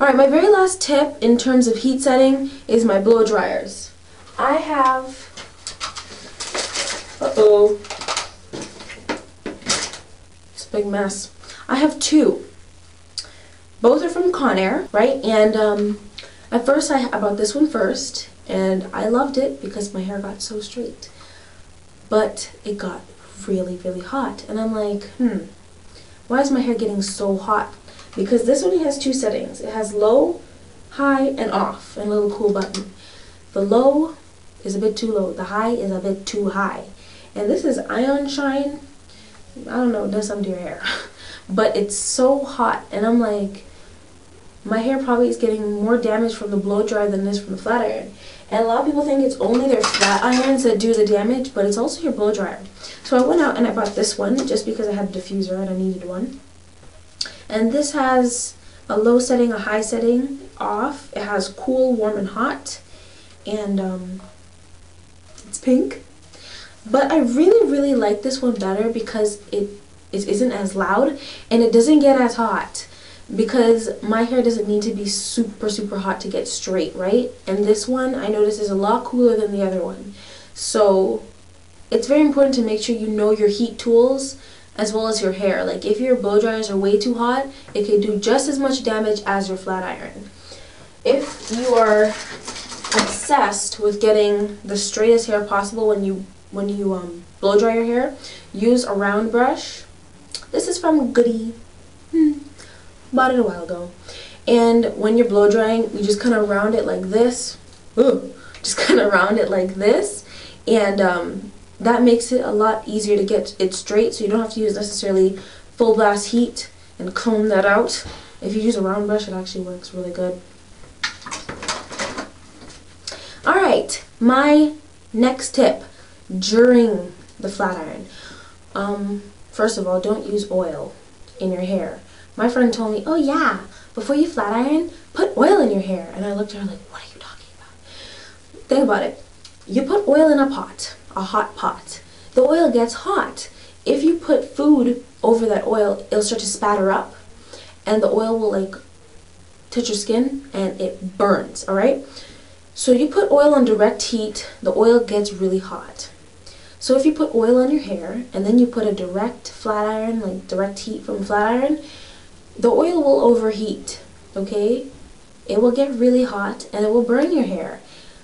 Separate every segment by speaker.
Speaker 1: Alright, my very last tip in terms of heat setting is my blow dryers. I have, it's a big mess. I have two. Both are from Conair, right? And at first I bought this one first, and I loved it because my hair got so straight. But it got really, really hot, and I'm like, why is my hair getting so hot? Because this one has two settings. It has low, high, and off, and a little cool button. The low is a bit too low. The high is a bit too high. And this is Ion Shine. I don't know, it does something to your hair. But it's so hot, and I'm like, my hair probably is getting more damage from the blow dryer than it is from the flat iron. And a lot of people think it's only their flat irons that do the damage, but it's also your blow dryer. So I went out and I bought this one just because I had a diffuser and I needed one. And this has a low setting, a high setting, off. It has cool, warm, and hot. And it's pink. But I really, really like this one better because it isn't as loud and it doesn't get as hot. Because my hair doesn't need to be super, super hot to get straight, right? And this one, I notice, is a lot cooler than the other one. So it's very important to make sure you know your heat tools as well as your hair. Like if your blow dryers are way too hot, it can do just as much damage as your flat iron. If you are obsessed with getting the straightest hair possible when you blow dry your hair, use a round brush. This is from Goody. Bought it a while ago. And when you're blow drying, you just kind of round it like this. Just kind of round it like this, and that makes it a lot easier to get it straight, so you don't have to use necessarily full blast heat and comb that out. If you use a round brush, it actually works really good. Alright, my next tip during the flat iron. First of all, don't use oil in your hair. My friend told me, oh yeah, before you flat iron, put oil in your hair. And I looked at her like, what are you talking about? Think about it. You put oil in a pot, a hot pot. The oil gets hot. If you put food over that oil, it'll start to spatter up. And the oil will like touch your skin and it burns, alright? So you put oil on direct heat, the oil gets really hot. So if you put oil on your hair and then you put a direct flat iron, like direct heat from a flat iron, the oil will overheat, okay? It will get really hot and it will burn your hair.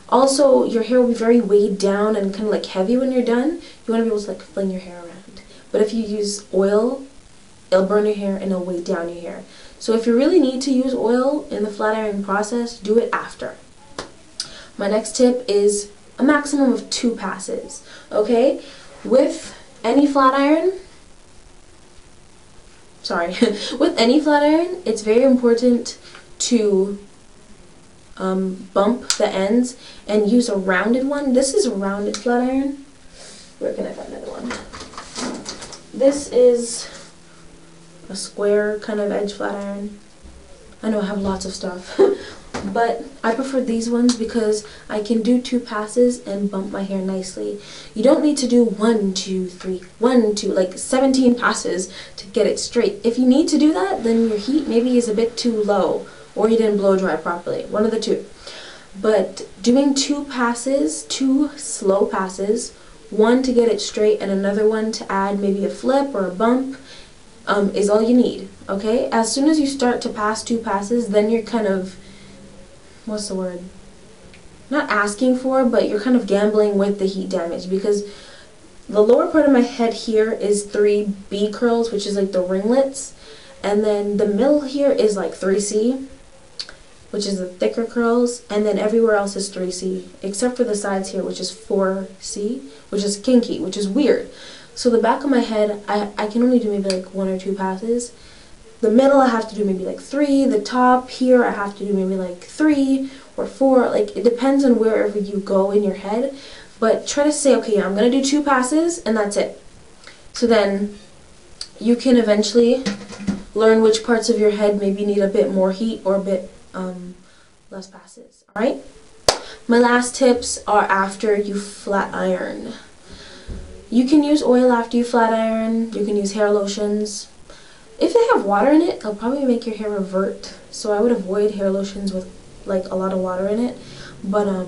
Speaker 1: Also, your hair will be very weighed down and kind of like heavy when you're done. You want to be able to like fling your hair around. But if you use oil, it'll burn your hair and it'll weigh down your hair. So if you really need to use oil in the flat iron process, do it after. My next tip is a maximum of 2 passes, okay? With any flat iron, with any flat iron, it's very important to bump the ends and use a rounded one. This is a rounded flat iron. Where can I find another one? This is a square kind of edge flat iron. I know I have lots of stuff. But I prefer these ones because I can do 2 passes and bump my hair nicely. You don't need to do 1, 2, 3, 1, 2, like 17 passes to get it straight. If you need to do that, then your heat maybe is a bit too low or you didn't blow dry properly. One of the two. But doing 2 passes, 2 slow passes, one to get it straight and another one to add maybe a flip or a bump, is all you need, okay? As soon as you start to pass 2 passes, then you're kind of, what's the word? Not asking for, but you're kind of gambling with the heat damage, because the lower part of my head here is 3 B curls, which is like the ringlets, and then the middle here is like 3C, which is the thicker curls, and then everywhere else is 3C, except for the sides here, which is 4C, which is kinky, which is weird. So the back of my head, I can only do maybe like 1 or 2 passes. The middle I have to do maybe like 3, the top here I have to do maybe like 3 or 4, like it depends on wherever you go in your head, but try to say, okay, I'm going to do 2 passes and that's it. So then you can eventually learn which parts of your head maybe need a bit more heat or a bit less passes, alright? My last tips are after you flat iron. You can use oil after you flat iron, you can use hair lotions. If the have water in it, it'll probably make your hair revert. So I would avoid hair lotions with like a lot of water in it. But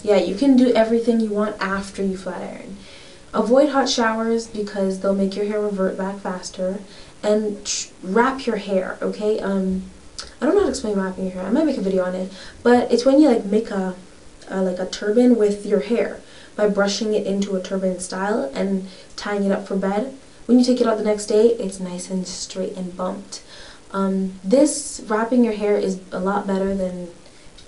Speaker 1: yeah, you can do everything you want after you flat iron. Avoid hot showers because they'll make your hair revert back faster. And wrap your hair, okay? I don't know how to explain wrapping your hair. I might make a video on it. But it's when you like make like a turban with your hair by brushing it into a turban style and tying it up for bed. When you take it out the next day, it's nice and straight and bumped. This wrapping your hair is a lot better than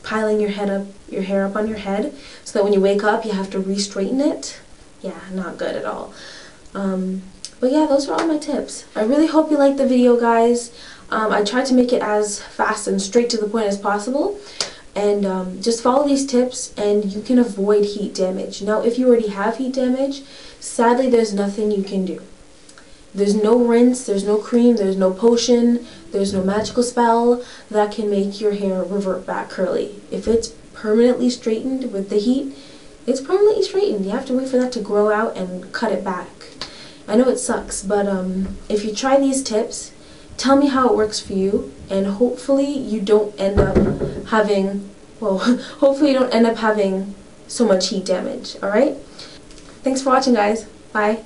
Speaker 1: piling your hair up on your head, so that when you wake up you have to re-straighten it. Yeah, not good at all. But yeah, those are all my tips. I really hope you liked the video, guys. I tried to make it as fast and straight to the point as possible. And just follow these tips and you can avoid heat damage. Now, if you already have heat damage, sadly there's nothing you can do. There's no rinse, there's no cream, there's no potion, there's no magical spell that can make your hair revert back curly. If it's permanently straightened with the heat, it's permanently straightened. You have to wait for that to grow out and cut it back. I know it sucks, but if you try these tips, tell me how it works for you, and hopefully you don't end up having, well, hopefully you don't end up having so much heat damage, alright? Thanks for watching, guys. Bye.